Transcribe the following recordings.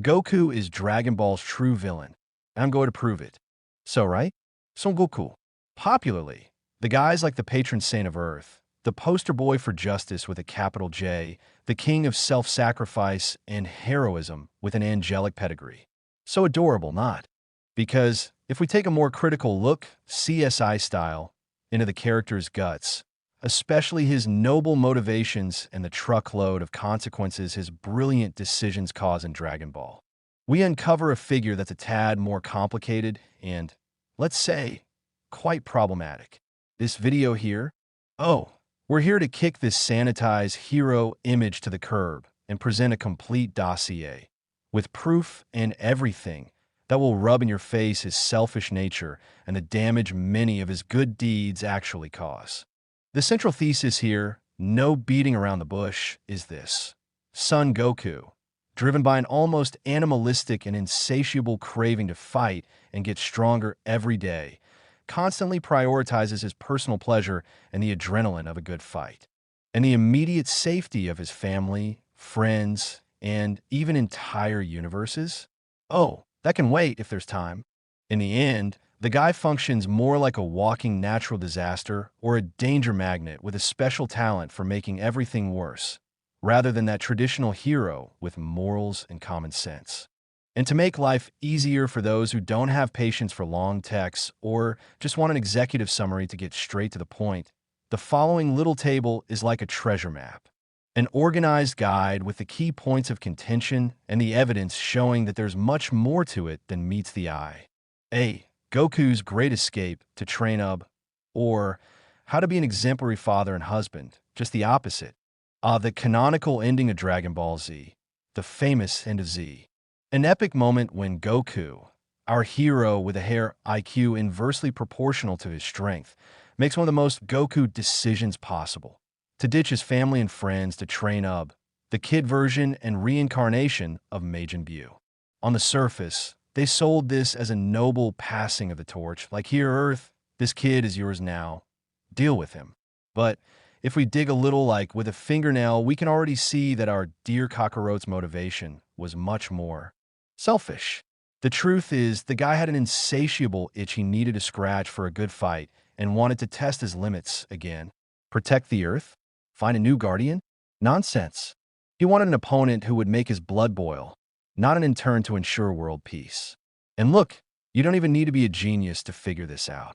Goku is Dragon Ball's true villain, and I'm going to prove it. So, right? Son Goku. Popularly, the guy's like the patron saint of Earth, the poster boy for justice with a capital J, the king of self-sacrifice and heroism with an angelic pedigree. So adorable, not? Because if we take a more critical look, CSI style, into the character's guts, especially his noble motivations and the truckload of consequences his brilliant decisions cause in Dragon Ball, we uncover a figure that's a tad more complicated and, let's say, quite problematic. This video here? Oh, we're here to kick this sanitized hero image to the curb and present a complete dossier with proof and everything that will rub in your face his selfish nature and the damage many of his good deeds actually cause. The central thesis here, no beating around the bush, is this. Son Goku, driven by an almost animalistic and insatiable craving to fight and get stronger every day, constantly prioritizes his personal pleasure and the adrenaline of a good fight, and the immediate safety of his family, friends, and even entire universes. Oh, that can wait if there's time. In the end, the guy functions more like a walking natural disaster or a danger magnet with a special talent for making everything worse, rather than that traditional hero with morals and common sense. And to make life easier for those who don't have patience for long texts or just want an executive summary to get straight to the point, the following little table is like a treasure map. An organized guide with the key points of contention and the evidence showing that there's much more to it than meets the eye. A. Goku's great escape to train up, or how to be an exemplary father and husband, just the opposite. The canonical ending of Dragon Ball Z, the famous end of Z. An epic moment when Goku, our hero with a hair IQ inversely proportional to his strength, makes one of the most Goku decisions possible. To ditch his family and friends to train up, the kid version and reincarnation of Majin Buu. On the surface, they sold this as a noble passing of the torch, like, here, Earth, this kid is yours now. Deal with him. But if we dig a little, like with a fingernail, we can already see that our dear Kakaroto's motivation was much more selfish. The truth is, the guy had an insatiable itch he needed to scratch for a good fight and wanted to test his limits again. Protect the Earth? Find a new guardian? Nonsense. He wanted an opponent who would make his blood boil, not an intern to ensure world peace. And look, you don't even need to be a genius to figure this out.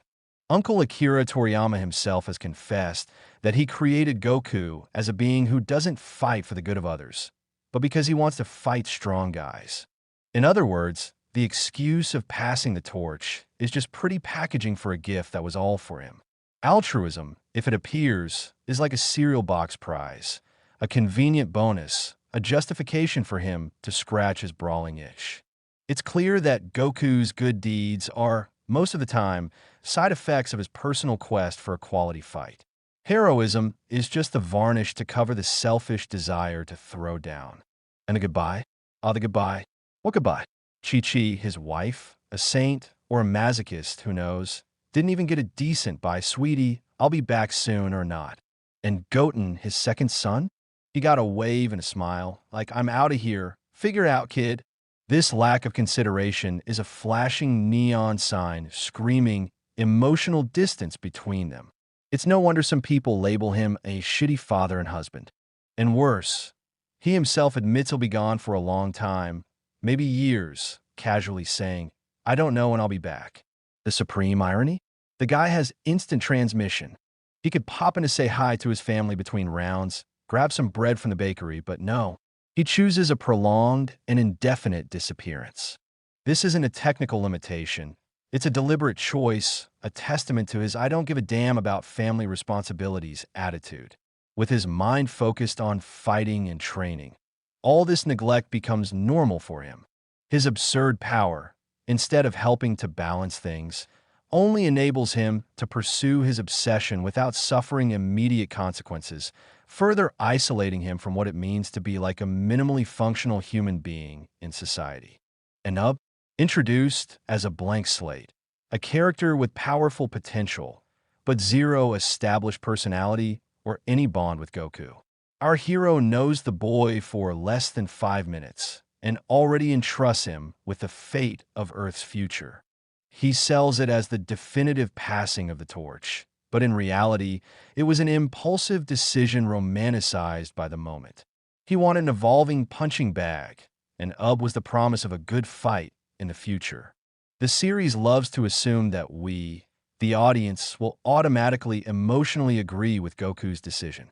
Uncle Akira Toriyama himself has confessed that he created Goku as a being who doesn't fight for the good of others, but because he wants to fight strong guys. In other words, the excuse of passing the torch is just pretty packaging for a gift that was all for him. Altruism, if it appears, is like a cereal box prize, a convenient bonus, a justification for him to scratch his brawling itch. It's clear that Goku's good deeds are, most of the time, side effects of his personal quest for a quality fight. Heroism is just the varnish to cover the selfish desire to throw down. And the goodbye? The goodbye. What goodbye? Chi-Chi, his wife, a saint, or a masochist, who knows, didn't even get a decent bye, sweetie, I'll be back soon or not. And Goten, his second son? He got a wave and a smile, like, I'm out of here, figure it out, kid. This lack of consideration is a flashing neon sign screaming emotional distance between them. It's no wonder some people label him a shitty father and husband. And worse, he himself admits he'll be gone for a long time, maybe years, casually saying, I don't know when I'll be back. The supreme irony? The guy has instant transmission. He could pop in to say hi to his family between rounds, grab some bread from the bakery, but no. He chooses a prolonged and indefinite disappearance. This isn't a technical limitation. It's a deliberate choice, a testament to his I don't give a damn about family responsibilities attitude. With his mind focused on fighting and training, all this neglect becomes normal for him. His absurd power, instead of helping to balance things, only enables him to pursue his obsession without suffering immediate consequences, further isolating him from what it means to be like a minimally functional human being in society. Enub, introduced as a blank slate, a character with powerful potential, but zero established personality or any bond with Goku. Our hero knows the boy for less than 5 minutes, and already entrusts him with the fate of Earth's future. He sells it as the definitive passing of the torch, but in reality, it was an impulsive decision romanticized by the moment. He wanted an evolving punching bag, and Ub was the promise of a good fight in the future. The series loves to assume that we, the audience, will automatically emotionally agree with Goku's decision.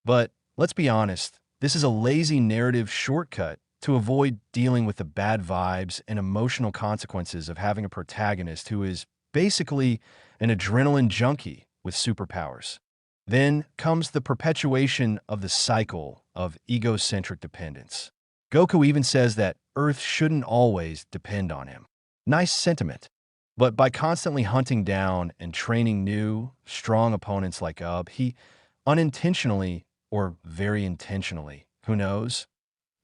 But let's be honest, this is a lazy narrative shortcut to avoid dealing with the bad vibes and emotional consequences of having a protagonist who is basically an adrenaline junkie with superpowers. Then comes the perpetuation of the cycle of egocentric dependence. Goku even says that Earth shouldn't always depend on him. Nice sentiment. But by constantly hunting down and training new, strong opponents like Ub, he unintentionally, or very intentionally, who knows,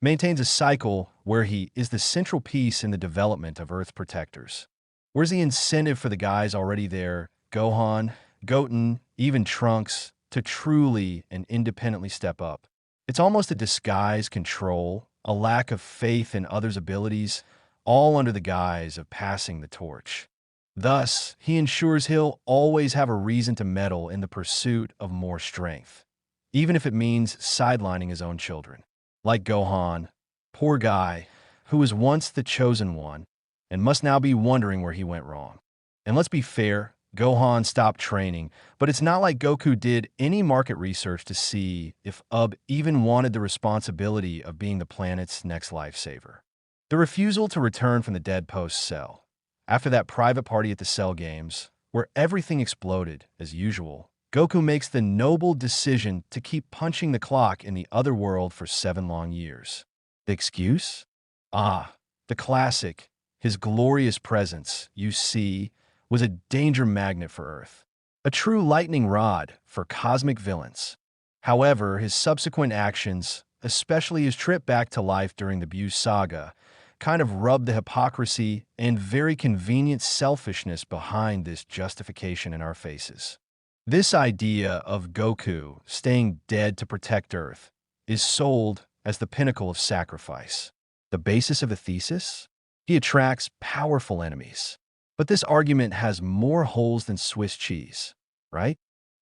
maintains a cycle where he is the central piece in the development of Earth protectors. Where's the incentive for the guys already there, Gohan, Goten, even Trunks, to truly and independently step up? It's almost a disguised control, a lack of faith in others' abilities, all under the guise of passing the torch. Thus, he ensures he'll always have a reason to meddle in the pursuit of more strength, even if it means sidelining his own children. Like Gohan, poor guy, who was once the chosen one and must now be wondering where he went wrong. And let's be fair, Gohan stopped training, but it's not like Goku did any market research to see if Ub even wanted the responsibility of being the planet's next lifesaver. The refusal to return from the Dead Post cell, after that private party at the Cell Games, where everything exploded as usual, Goku makes the noble decision to keep punching the clock in the other world for 7 long years. The excuse? The classic. His glorious presence, you see, was a danger magnet for Earth, a true lightning rod for cosmic villains. However, his subsequent actions, especially his trip back to life during the Buu saga, kind of rubbed the hypocrisy and very convenient selfishness behind this justification in our faces. This idea of Goku staying dead to protect Earth is sold as the pinnacle of sacrifice. The basis of a thesis? He attracts powerful enemies. But this argument has more holes than Swiss cheese, right?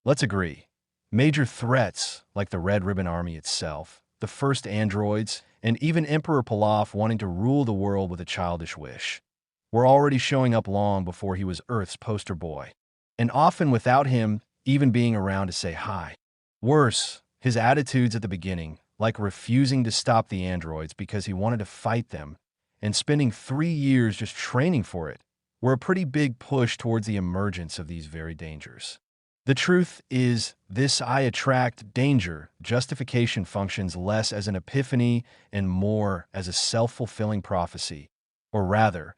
Let's agree. Major threats, like the Red Ribbon Army itself, the first androids, and even Emperor Pilaf wanting to rule the world with a childish wish, were already showing up long before he was Earth's poster boy, and often without him even being around to say hi. Worse, his attitudes at the beginning, like refusing to stop the androids because he wanted to fight them, and spending 3 years just training for it, were a pretty big push towards the emergence of these very dangers. The truth is, this I attract danger justification functions less as an epiphany and more as a self-fulfilling prophecy, or rather,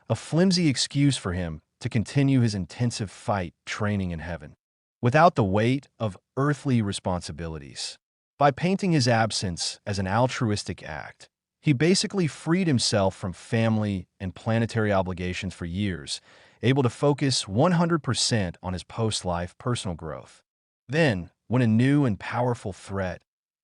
a flimsy excuse for him to continue his intensive fight training in heaven, without the weight of earthly responsibilities. By painting his absence as an altruistic act, he basically freed himself from family and planetary obligations for years, able to focus 100% on his post-life personal growth. Then, when a new and powerful threat,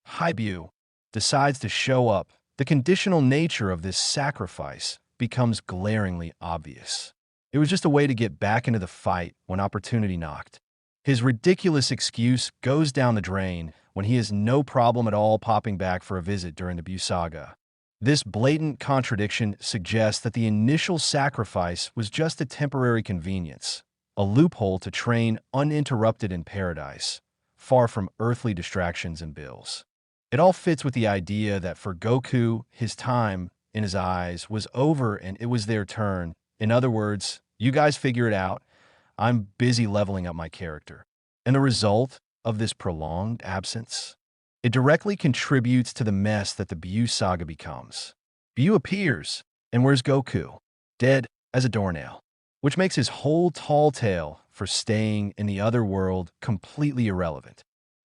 Haibu, decides to show up, the conditional nature of this sacrifice becomes glaringly obvious. It was just a way to get back into the fight when opportunity knocked. His ridiculous excuse goes down the drain when he has no problem at all popping back for a visit during the Buu saga. This blatant contradiction suggests that the initial sacrifice was just a temporary convenience, a loophole to train uninterrupted in paradise, far from earthly distractions and bills. It all fits with the idea that for Goku, his time, in his eyes, was over and it was their turn. In other words, you guys figure it out. I'm busy leveling up my character. And the result of this prolonged absence? It directly contributes to the mess that the Buu saga becomes. Buu appears, and where's Goku? Dead as a doornail, which makes his whole tall tale for staying in the other world completely irrelevant.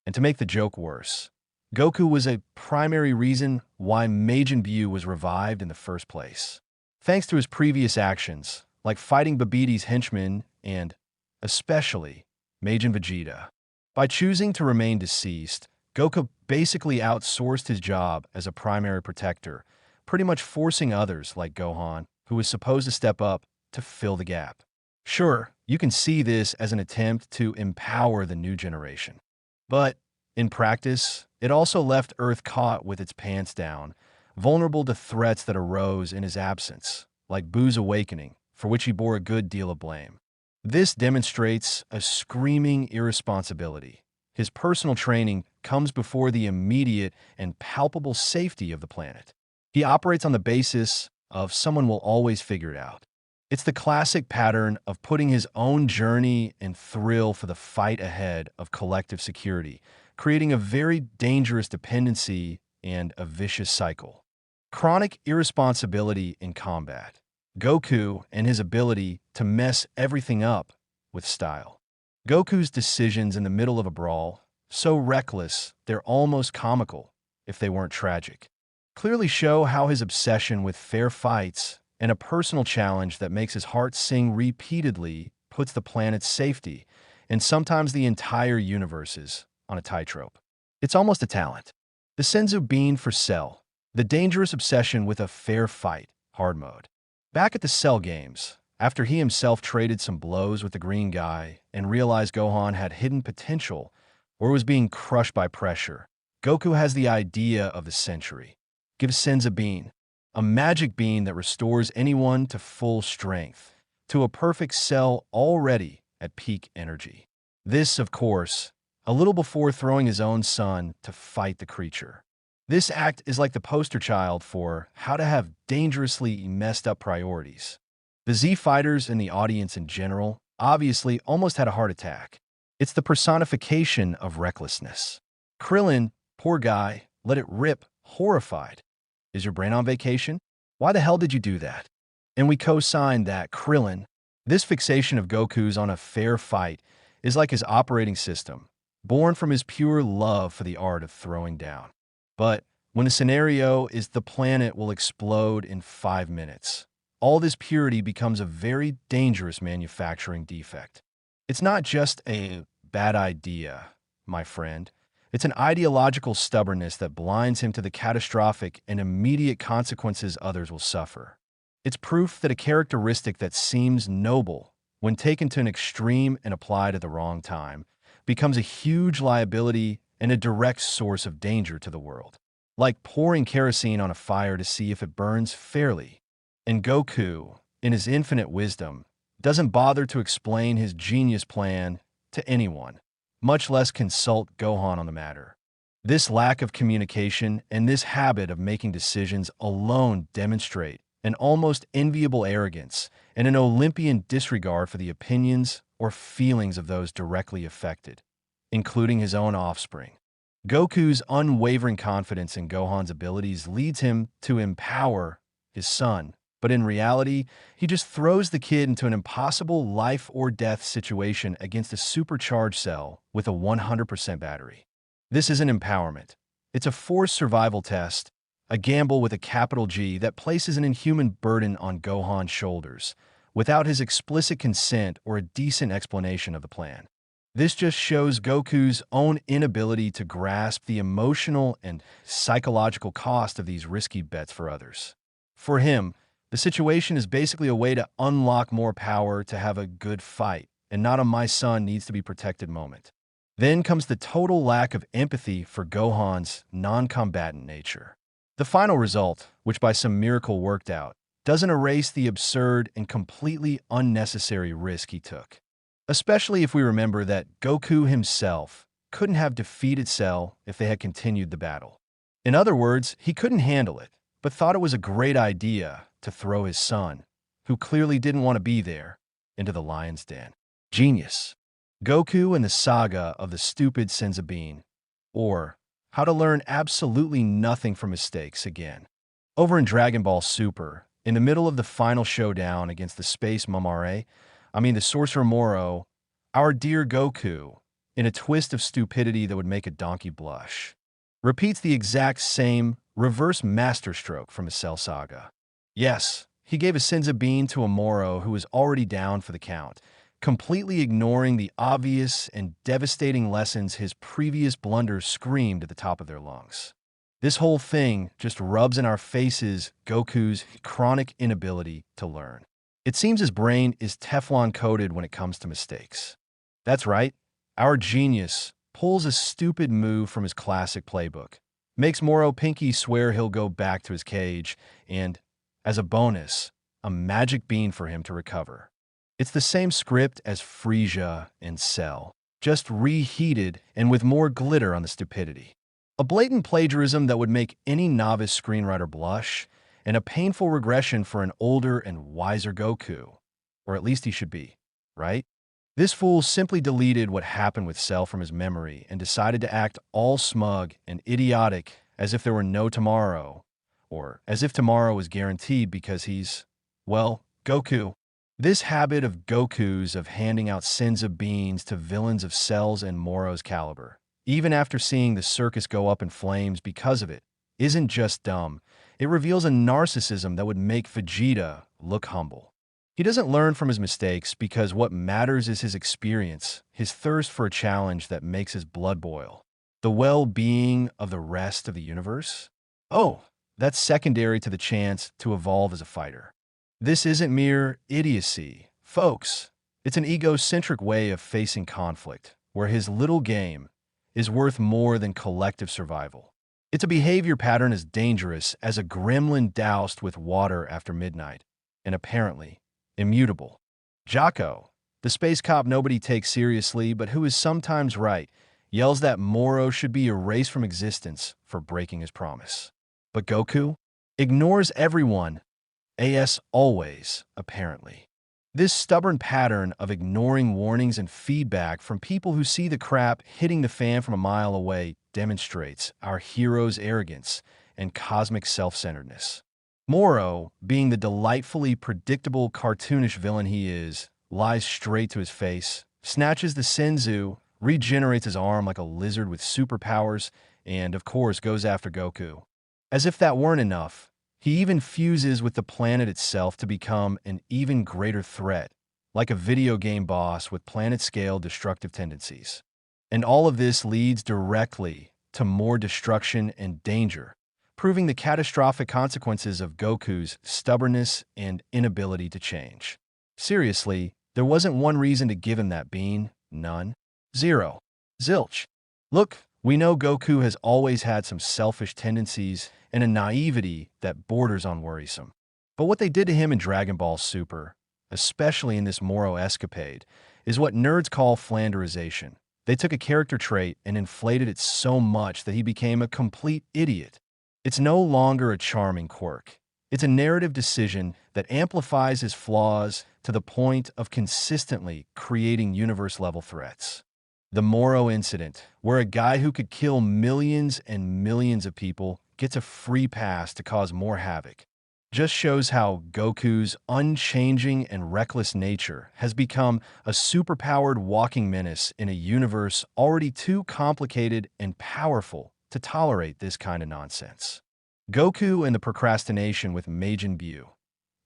And to make the joke worse, Goku was a primary reason why Majin Buu was revived in the first place. Thanks to his previous actions, like fighting Babidi henchmen and, especially, Majin Vegeta. By choosing to remain deceased, Goku basically outsourced his job as a primary protector, pretty much forcing others like Gohan, who was supposed to step up, to fill the gap. Sure, you can see this as an attempt to empower the new generation. But in practice, it also left Earth caught with its pants down, vulnerable to threats that arose in his absence, like Boo's awakening, for which he bore a good deal of blame. This demonstrates a screaming irresponsibility. His personal training comes before the immediate and palpable safety of the planet. He operates on the basis of someone will always figure it out. It's the classic pattern of putting his own journey and thrill for the fight ahead of collective security, creating a very dangerous dependency and a vicious cycle. Chronic irresponsibility in combat. Goku and his ability to mess everything up with style. Goku's decisions in the middle of a brawl, so reckless they're almost comical if they weren't tragic, clearly show how his obsession with fair fights and a personal challenge that makes his heart sing repeatedly puts the planet's safety, and sometimes the entire universe's, on a tightrope. It's almost a talent. The Senzu Bean for Cell, the dangerous obsession with a fair fight, hard mode. Back at the Cell games, after he himself traded some blows with the green guy and realized Gohan had hidden potential or was being crushed by pressure, Goku has the idea of the century. Give Senzu Bean, a magic bean that restores anyone to full strength, to a perfect Cell already at peak energy. This, of course, a little before throwing his own son to fight the creature. This act is like the poster child for how to have dangerously messed up priorities. The Z fighters and the audience in general obviously almost had a heart attack. It's the personification of recklessness. Krillin, poor guy, let it rip, horrified. Is your brain on vacation? Why the hell did you do that? And we co-sign that Krillin, this fixation of Goku's on a fair fight, is like his operating system, born from his pure love for the art of throwing down. But when the scenario is the planet will explode in 5 minutes, all this purity becomes a very dangerous manufacturing defect. It's not just a bad idea, my friend. It's an ideological stubbornness that blinds him to the catastrophic and immediate consequences others will suffer. It's proof that a characteristic that seems noble, when taken to an extreme and applied at the wrong time, becomes a huge liability and a direct source of danger to the world. Like pouring kerosene on a fire to see if it burns fairly. And Goku, in his infinite wisdom, doesn't bother to explain his genius plan to anyone, much less consult Gohan on the matter. This lack of communication and this habit of making decisions alone demonstrate an almost enviable arrogance and an Olympian disregard for the opinions or feelings of those directly affected, including his own offspring. Goku's unwavering confidence in Gohan's abilities leads him to empower his son, but in reality, he just throws the kid into an impossible life-or-death situation against a supercharged Cell with a 100% battery. This isn't empowerment. It's a forced survival test, a gamble with a capital G that places an inhuman burden on Gohan's shoulders, without his explicit consent or a decent explanation of the plan. This just shows Goku's own inability to grasp the emotional and psychological cost of these risky bets for others. For him, the situation is basically a way to unlock more power to have a good fight, and not a my son needs to be protected moment. Then comes the total lack of empathy for Gohan's non-combatant nature. The final result, which by some miracle worked out, doesn't erase the absurd and completely unnecessary risk he took. Especially if we remember that Goku himself couldn't have defeated Cell if they had continued the battle. In other words, he couldn't handle it, but thought it was a great idea to throw his son, who clearly didn't want to be there, into the lion's den. Genius. Goku and the Saga of the Stupid Senzu Bean, or How to Learn Absolutely Nothing from Mistakes Again. Over in Dragon Ball Super, in the middle of the final showdown against the Space the Sorcerer Moro, our dear Goku, in a twist of stupidity that would make a donkey blush, repeats the exact same reverse masterstroke from his Cell Saga. Yes, he gave a Senzu Bean to a Moro who was already down for the count, completely ignoring the obvious and devastating lessons his previous blunders screamed at the top of their lungs. This whole thing just rubs in our faces Goku's chronic inability to learn. It seems his brain is Teflon-coated when it comes to mistakes. That's right, our genius pulls a stupid move from his classic playbook, makes Moro Pinky swear he'll go back to his cage, and, as a bonus, a magic bean for him to recover. It's the same script as Frieza and Cell, just reheated and with more glitter on the stupidity. A blatant plagiarism that would make any novice screenwriter blush, and a painful regression for an older and wiser Goku. Or at least he should be, right? This fool simply deleted what happened with Cell from his memory and decided to act all smug and idiotic as if there were no tomorrow, or as if tomorrow was guaranteed because he's, well, Goku. This habit of Goku's of handing out sins of beans to villains of Cell's and Moro's caliber, even after seeing the circus go up in flames because of it, isn't just dumb. It reveals a narcissism that would make Vegeta look humble. He doesn't learn from his mistakes because what matters is his experience, his thirst for a challenge that makes his blood boil. The well-being of the rest of the universe? Oh, that's secondary to the chance to evolve as a fighter. This isn't mere idiocy, folks. It's an egocentric way of facing conflict, where his little game is worth more than collective survival. It's a behavior pattern as dangerous as a gremlin doused with water after midnight, and apparently immutable. Jocko, the space cop nobody takes seriously but who is sometimes right, yells that Moro should be erased from existence for breaking his promise. But Goku ignores everyone, as always, apparently. This stubborn pattern of ignoring warnings and feedback from people who see the crap hitting the fan from a mile away demonstrates our hero's arrogance and cosmic self-centeredness. Moro, being the delightfully predictable cartoonish villain he is, lies straight to his face, snatches the Senzu, regenerates his arm like a lizard with superpowers, and, of course, goes after Goku. As if that weren't enough, he even fuses with the planet itself to become an even greater threat, like a video game boss with planet-scale destructive tendencies. And all of this leads directly to more destruction and danger, proving the catastrophic consequences of Goku's stubbornness and inability to change. Seriously, there wasn't one reason to give him that bean. None. Zero. Zilch. Look, we know Goku has always had some selfish tendencies and a naivety that borders on worrisome. But what they did to him in Dragon Ball Super, especially in this Moro escapade, is what nerds call flanderization. They took a character trait and inflated it so much that he became a complete idiot. It's no longer a charming quirk. It's a narrative decision that amplifies his flaws to the point of consistently creating universe-level threats. The Moro incident, where a guy who could kill millions and millions of people gets a free pass to cause more havoc, just shows how Goku's unchanging and reckless nature has become a superpowered walking menace in a universe already too complicated and powerful to tolerate this kind of nonsense. Goku and the procrastination with Majin Buu,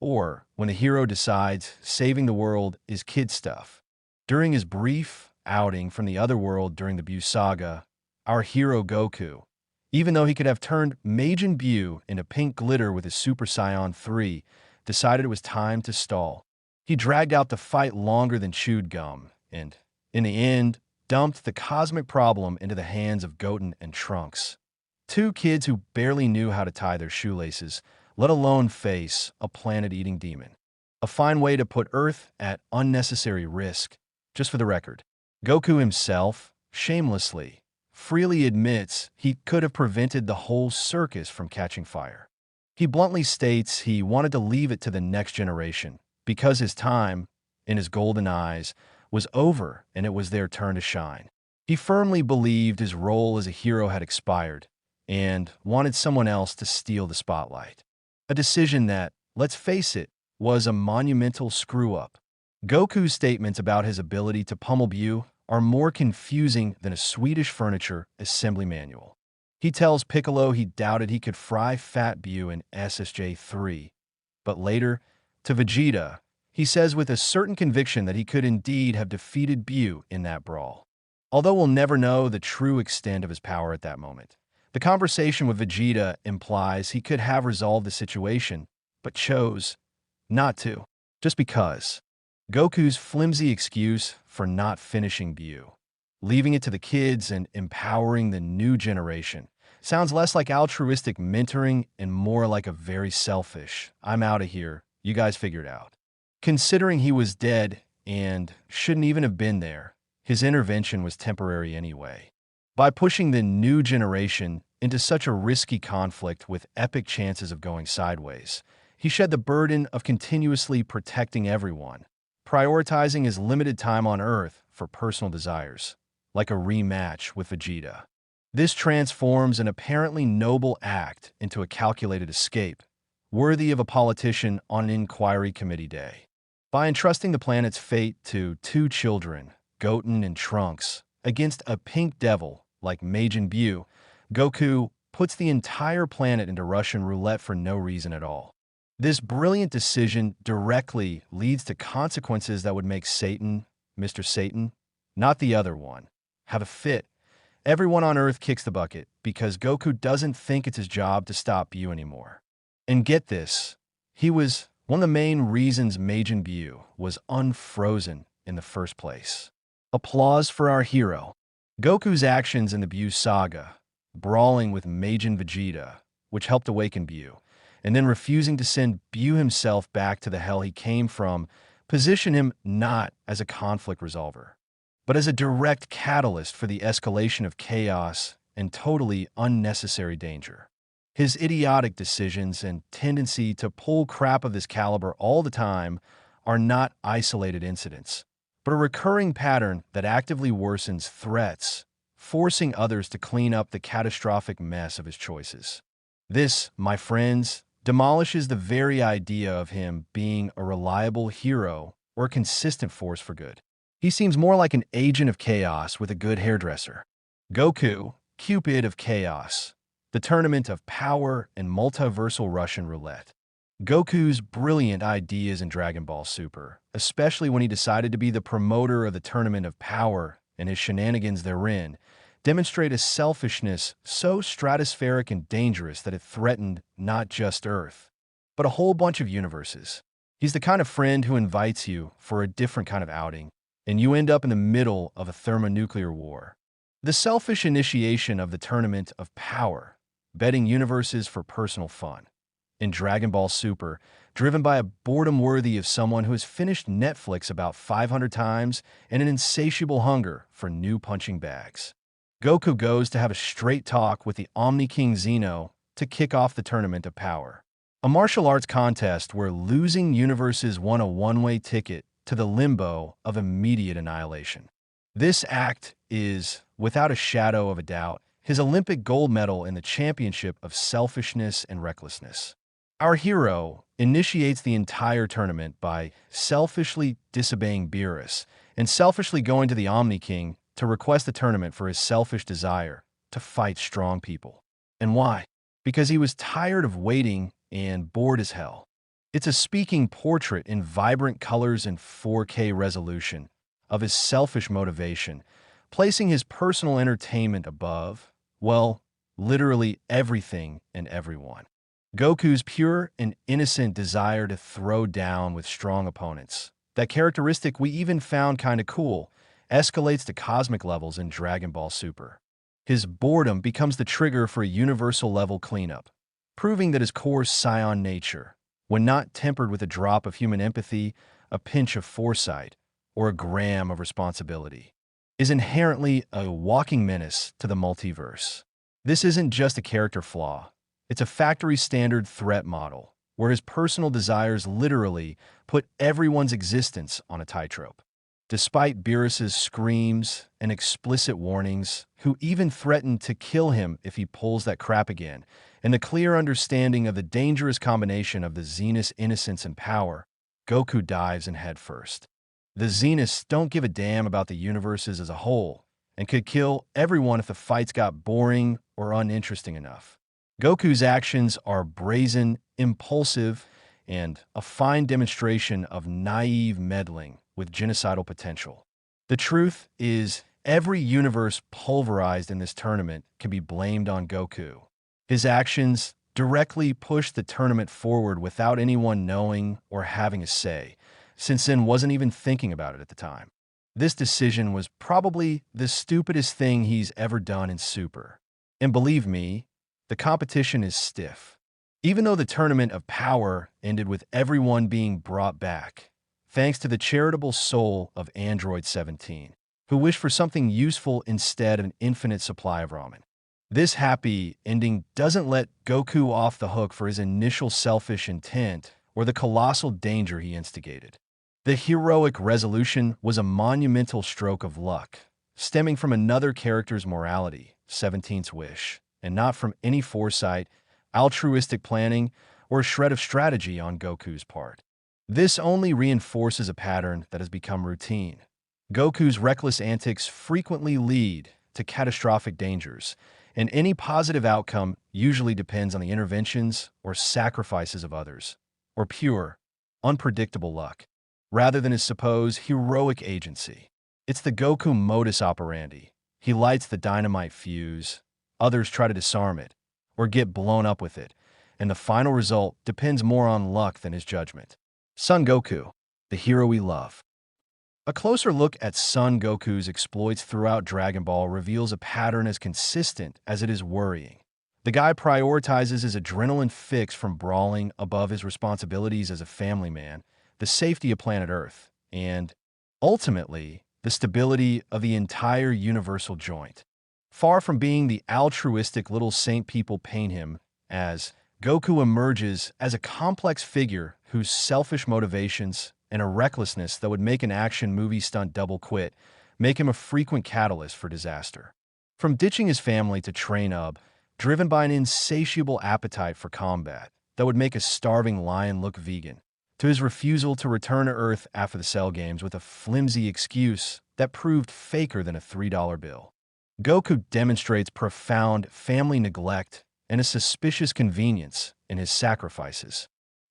or when the hero decides saving the world is kid stuff. During his brief outing from the other world during the Buu saga, our hero Goku, even though he could have turned Majin Buu into pink glitter with his Super Saiyan 3, decided it was time to stall. He dragged out the fight longer than chewed gum, and, in the end, dumped the cosmic problem into the hands of Goten and Trunks. Two kids who barely knew how to tie their shoelaces, let alone face a planet-eating demon. A fine way to put Earth at unnecessary risk. Just for the record, Goku himself, shamelessly, freely admits he could have prevented the whole circus from catching fire. He bluntly states he wanted to leave it to the next generation because his time, in his golden eyes, was over and it was their turn to shine. He firmly believed his role as a hero had expired and wanted someone else to steal the spotlight. A decision that, let's face it, was a monumental screw-up. Goku's statements about his ability to pummel Buu are more confusing than a Swedish furniture assembly manual. He tells Piccolo he doubted he could fry Fat Buu in SSJ-3, but later, to Vegeta, he says with a certain conviction that he could indeed have defeated Buu in that brawl. Although we'll never know the true extent of his power at that moment, The conversation with Vegeta implies he could have resolved the situation, but chose not to, just because. Goku's flimsy excuse for not finishing Bu, leaving it to the kids and empowering the new generation, sounds less like altruistic mentoring and more like a very selfish, I'm out of here, you guys figure it out. Considering he was dead and shouldn't even have been there, his intervention was temporary anyway. By pushing the new generation into such a risky conflict with epic chances of going sideways, he shed the burden of continuously protecting everyone, prioritizing his limited time on Earth for personal desires, like a rematch with Vegeta. This transforms an apparently noble act into a calculated escape, worthy of a politician on an inquiry committee day. By entrusting the planet's fate to two children, Goten and Trunks, against a pink devil like Majin Buu, Goku puts the entire planet into Russian roulette for no reason at all. This brilliant decision directly leads to consequences that would make Satan, Mr. Satan, not the other one, have a fit. Everyone on Earth kicks the bucket because Goku doesn't think it's his job to stop Buu anymore. And get this, he was one of the main reasons Majin Buu was unfrozen in the first place. Applause for our hero. Goku's actions in the Buu saga, brawling with Majin Vegeta, which helped awaken Buu, and then refusing to send Buu himself back to the hell he came from, position him not as a conflict resolver, but as a direct catalyst for the escalation of chaos and totally unnecessary danger. His idiotic decisions and tendency to pull crap of this caliber all the time are not isolated incidents, but a recurring pattern that actively worsens threats, forcing others to clean up the catastrophic mess of his choices. This, my friends, demolishes the very idea of him being a reliable hero or a consistent force for good. He seems more like an agent of chaos with a good hairdresser. Goku, Cupid of Chaos, the tournament of power and multiversal Russian roulette. Goku's brilliant ideas in Dragon Ball Super, especially when he decided to be the promoter of the tournament of power and his shenanigans therein, demonstrate a selfishness so stratospheric and dangerous that it threatened not just Earth, but a whole bunch of universes. He's the kind of friend who invites you for a different kind of outing, and you end up in the middle of a thermonuclear war. The selfish initiation of the tournament of power, betting universes for personal fun. In Dragon Ball Super, driven by a boredom worthy of someone who has finished Netflix about 500 times and an insatiable hunger for new punching bags. Goku goes to have a straight talk with the Omni King Zeno to kick off the tournament of power. A martial arts contest where losing universes won a one-way ticket to the limbo of immediate annihilation. This act is, without a shadow of a doubt, his Olympic gold medal in the championship of selfishness and recklessness. Our hero initiates the entire tournament by selfishly disobeying Beerus and selfishly going to the Omni King to request the tournament for his selfish desire to fight strong people. And why? Because he was tired of waiting and bored as hell. It's a speaking portrait in vibrant colors and 4K resolution of his selfish motivation, placing his personal entertainment above, well, literally everything and everyone. Goku's pure and innocent desire to throw down with strong opponents, that characteristic we even found kinda cool, escalates to cosmic levels in Dragon Ball Super. His boredom becomes the trigger for a universal level cleanup, proving that his core Saiyan nature, when not tempered with a drop of human empathy, a pinch of foresight, or a gram of responsibility, is inherently a walking menace to the multiverse. This isn't just a character flaw. It's a factory standard threat model, where his personal desires literally put everyone's existence on a tightrope. Despite Beerus's screams and explicit warnings, who even threatened to kill him if he pulls that crap again, and the clear understanding of the dangerous combination of the Zenith's innocence and power, Goku dives in headfirst. The Zeniths don't give a damn about the universes as a whole, and could kill everyone if the fights got boring or uninteresting enough. Goku's actions are brazen, impulsive, and a fine demonstration of naive meddling with genocidal potential. The truth is, every universe pulverized in this tournament can be blamed on Goku. His actions directly pushed the tournament forward without anyone knowing or having a say, since Sin wasn't even thinking about it at the time. This decision was probably the stupidest thing he's ever done in Super. And believe me, the competition is stiff. Even though the tournament of power ended with everyone being brought back, thanks to the charitable soul of Android 17, who wished for something useful instead of an infinite supply of ramen. This happy ending doesn't let Goku off the hook for his initial selfish intent or the colossal danger he instigated. The heroic resolution was a monumental stroke of luck, stemming from another character's morality, 17's wish, and not from any foresight, altruistic planning, or a shred of strategy on Goku's part. This only reinforces a pattern that has become routine. Goku's reckless antics frequently lead to catastrophic dangers, and any positive outcome usually depends on the interventions or sacrifices of others, or pure, unpredictable luck, rather than his supposed heroic agency. It's the Goku modus operandi. He lights the dynamite fuse, others try to disarm it, or get blown up with it, and the final result depends more on luck than his judgment. Son Goku, the hero we love. A closer look at Son Goku's exploits throughout Dragon Ball reveals a pattern as consistent as it is worrying. The guy prioritizes his adrenaline fix from brawling above his responsibilities as a family man, the safety of planet Earth, and, ultimately, the stability of the entire universal joint. Far from being the altruistic little saint people paint him as, Goku emerges as a complex figure whose selfish motivations and a recklessness that would make an action movie stunt double quit make him a frequent catalyst for disaster. From ditching his family to train up, driven by an insatiable appetite for combat that would make a starving lion look vegan, to his refusal to return to Earth after the Cell Games with a flimsy excuse that proved faker than a $3 bill. Goku demonstrates profound family neglect and a suspicious convenience in his sacrifices.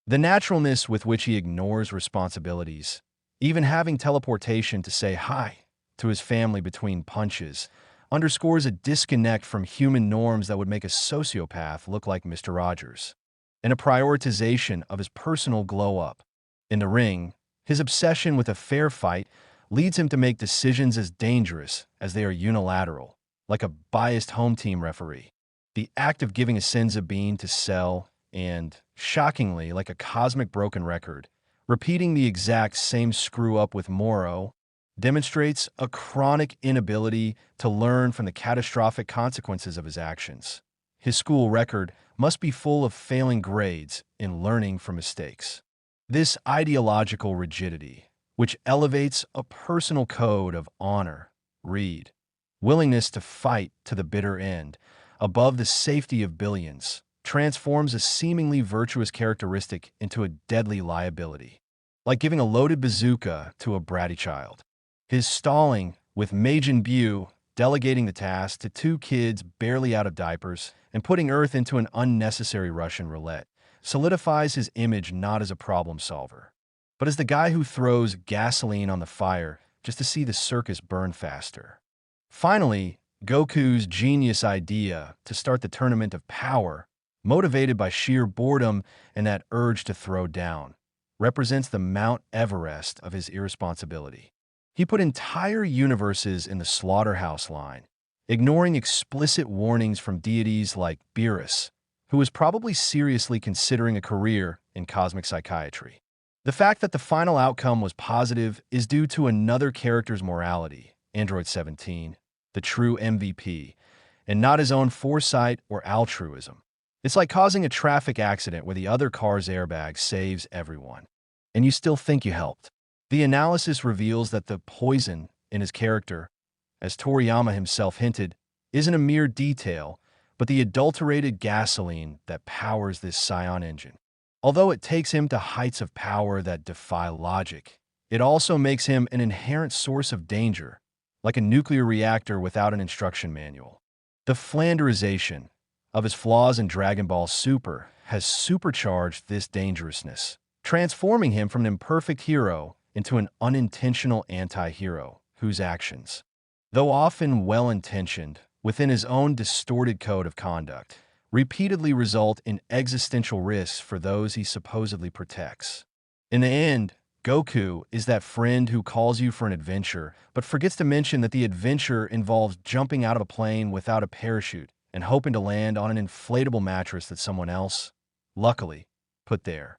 The naturalness with which he ignores responsibilities, even having teleportation to say hi to his family between punches, underscores a disconnect from human norms that would make a sociopath look like Mr. Rogers, and a prioritization of his personal glow-up. In the ring, his obsession with a fair fight leads him to make decisions as dangerous as they are unilateral, like a biased home team referee. The act of giving a Senza bean to Cell and, shockingly, like a cosmic broken record, repeating the exact same screw-up with Moro, demonstrates a chronic inability to learn from the catastrophic consequences of his actions. His school record must be full of failing grades in learning from mistakes. This ideological rigidity, which elevates a personal code of honor, read, willingness to fight to the bitter end, above the safety of billions, transforms a seemingly virtuous characteristic into a deadly liability, like giving a loaded bazooka to a bratty child. His stalling, with Majin Buu delegating the task to two kids barely out of diapers and putting Earth into an unnecessary Russian roulette, solidifies his image not as a problem solver, but as the guy who throws gasoline on the fire just to see the circus burn faster. Finally, Goku's genius idea to start the Tournament of Power, motivated by sheer boredom and that urge to throw down, represents the Mount Everest of his irresponsibility. He put entire universes in the slaughterhouse line, ignoring explicit warnings from deities like Beerus, who was probably seriously considering a career in cosmic psychiatry. The fact that the final outcome was positive is due to another character's morality, Android 17, the true MVP, and not his own foresight or altruism. It's like causing a traffic accident where the other car's airbag saves everyone, and you still think you helped. The analysis reveals that the poison in his character, as Toriyama himself hinted, isn't a mere detail, but the adulterated gasoline that powers this Scion engine. Although it takes him to heights of power that defy logic, it also makes him an inherent source of danger, like a nuclear reactor without an instruction manual. The Flanderization of his flaws in Dragon Ball Super has supercharged this dangerousness, transforming him from an imperfect hero into an unintentional anti-hero whose actions, though often well-intentioned, within his own distorted code of conduct, repeatedly result in existential risks for those he supposedly protects. In the end, Goku is that friend who calls you for an adventure, but forgets to mention that the adventure involves jumping out of a plane without a parachute and hoping to land on an inflatable mattress that someone else, luckily, put there.